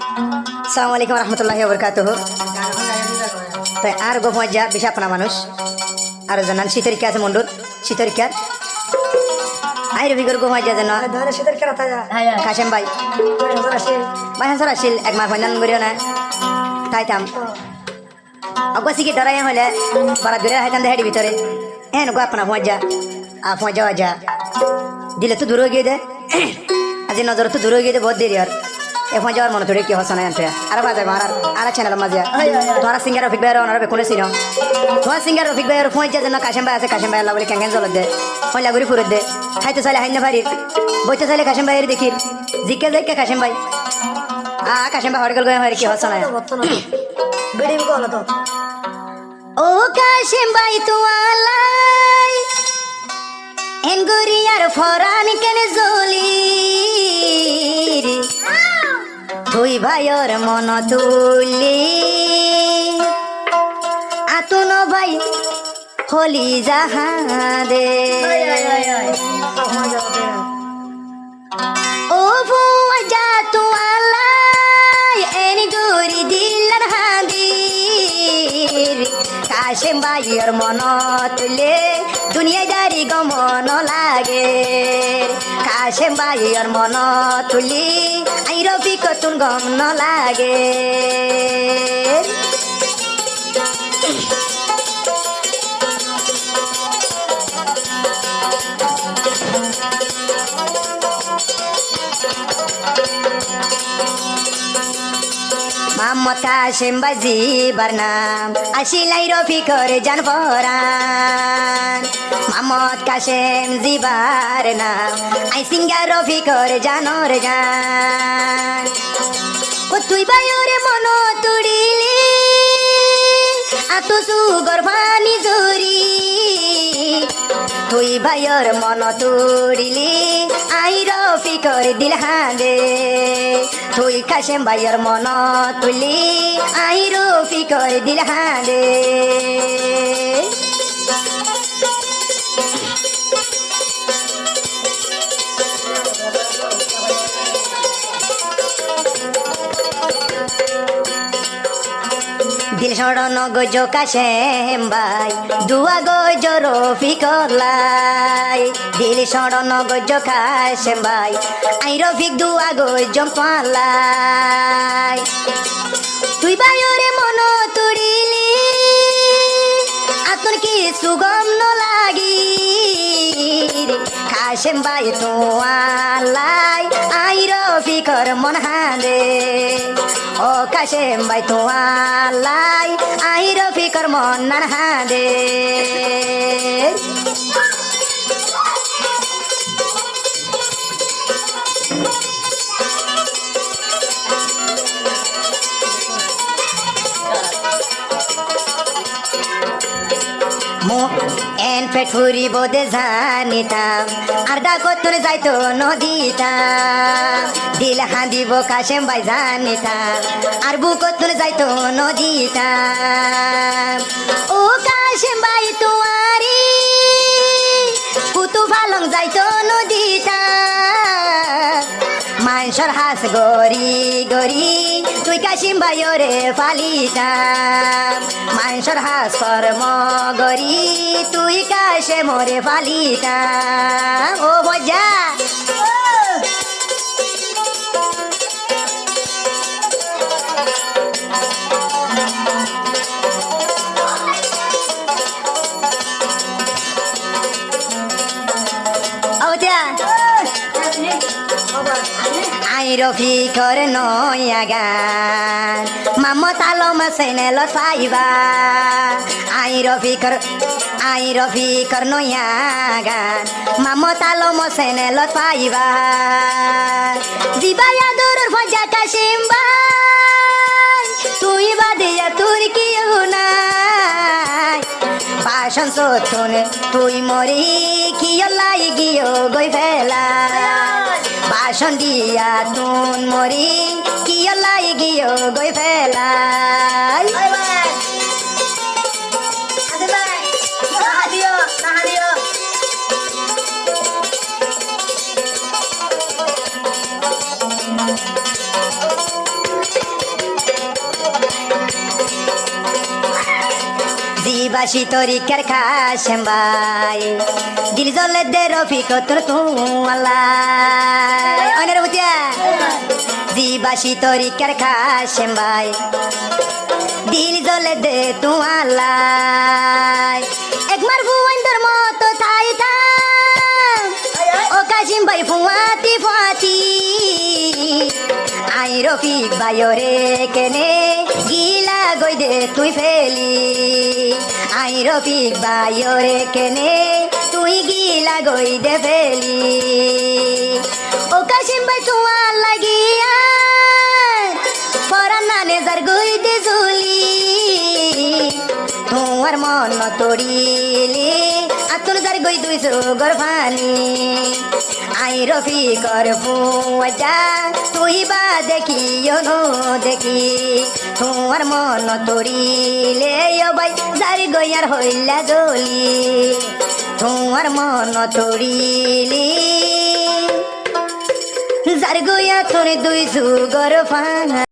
Assalamualaikum warahmatullahi wabarakatuh. Tayo ar go mojja bisa apna মানুষ আর জানান শীতরিকা আছে মন্ডুর শীতরিকা আইরে ভিগর গো মজা জানো ধরে শীতের কেরা তাজা কাশেম ভাই ভাই হাসর আসিল এক মাস হইনান গরিও না তাইতাম অগসি কি ডরাই হলে বারা দূরে হাইতাম দেহেডি ভিতরে এন গো আপনা মজা আপ মজা আজা দিলে তো দূর হয়ে গিয়ে দে আজি নজর তো দূর হয়ে গিয়ে দে বহুত দেরি আর এখন যাওয়ার মনে থোড়ে কি হসনা আনতে আর বাজার আর চ্যানেল মাঝে তোমার সিঙ্গার রফিক ভাই ওনার কোনে ছিল তোমার সিঙ্গার রফিক ভাই ফোন যা যেন কাশেম ভাই আছে কাশেম ভাই আল্লাহ বলে ক্যাঙ্গেন জল দে ফোন লাগুরি ফুরত দে খাইতে চাইলে হাইন পারি বইতে চাইলে কাশেম ভাইয়ের দেখি জিকে যাইকে কাশেম ভাই কাশেম ভাই হড়গল গয়ে হয় কি হসনা বেড়ি বলো তো ও কাশেম ভাই তুয়ালাই এনগুরিয়ার ফরান কেনে জলি তুই ভাইয়ের মন তুলি আতুন ভাই হলি জাহাদে ও বুয়া তু আলাই এন গুরি দিলার হাদির কাশেম ভাইয়ের মন তুলে দুনিয়াদারি গমন লাগে কাশেম ভাইয়ের মন তুলি আই রবি কতুন গম ন লাগে মোহাম্মদ কাশেম ভাই জিবার নাম আসিলাই রফিকর জান পরান মোহাম্মদ কাশেম জিবার নাম আই সিঙ্গার রফিকর জানর জান ও তুই ভাইরে মন তুড়িলি আতো সুগর ভানি জুরি তুই ভাইয়ের মন তুড়িলি আই রফিকর দিল হাঁদে তুই কাশেম ভাইয়ের মন তুলি আই রফিকর দিল হাঁদে দিল সড়ন গজ কাশেম ভাই দুয়া গজ রফিকর লাই দিল সড়ন গজ কাশেম ভাই আই রফিক দুয়া গজ পালাই তুই ভাইরে মন তুড়িলি আতর কি সুগম ন লাগি কাশেম ভাই তোয়ালাই আই রফিকর মন হাঁদে ও কাশেম ভাই তোয়ালাই আই রফিকর মন নান হাঁদে এন পেট ফুরিব দে জানিতাম আর ডাকত তোর যাইতো নদীতাম দিল হাঁদিব কাশেম ভাই জানিতাম আর বুকত তোর যাইতো নদীতাম ও কাশেম ভাই তোমারি কুতু ফালং যাইতো নদীতাম মানসর হাস গরি গরি তুই কাশিম ভাইরে ফালিতাম মানসর হাস কর্ম গরি তুই কাশে মোরে ফালিতাম ও বজা আই রফিকর নয়া গান মামত আলম সেনেলত পাইবা আই রফিকর নয়া গান মামত আলম সেনেলত পাইবা জিবায়া দূরের ভজা কাশিম ভাই তুই বাদিয়া তোর কিও নাই বাসন সতুন তুই মরি কিয় লাই গিয়ে গই ফেলা বাসন দিয়া তুন মরি কিয় লাই গিয়ে গই ফেলাই জীবাসী তরিকার খাসেম ভাই দিল জলে দে রফিক তোর তুয়াল্লাই অনেক বুঝিয়া জীবাসী তরিকার খাসেম ভাই দিল জলে দে তুয়াল্লাই একবার ভুবন্দর মতো তাই থাম ও কাশিম ভাই ফুয়াতি ফুয়াতি আই রফিক ভাইরে কেনে গিলা গই দে তুই ফেলি আই রফিক ভাইরে কেনে তুই গিলা গই দে ফেলি ও কাশিম ভাই তোমার লাগিয়া পরান নানে যার গই দে ঝুলি তোমার মন তড়িলি আতুর যার গই দুই সুগর ফানি আই রফিকর ফুয়া তুই বা দেখিও নো দেখি তোমার মন তড়িলে ভাই যার গইয়ার হইলা জলি তোমার মন তড়িলি যার গইয়া তোর দুই সুগর ফানা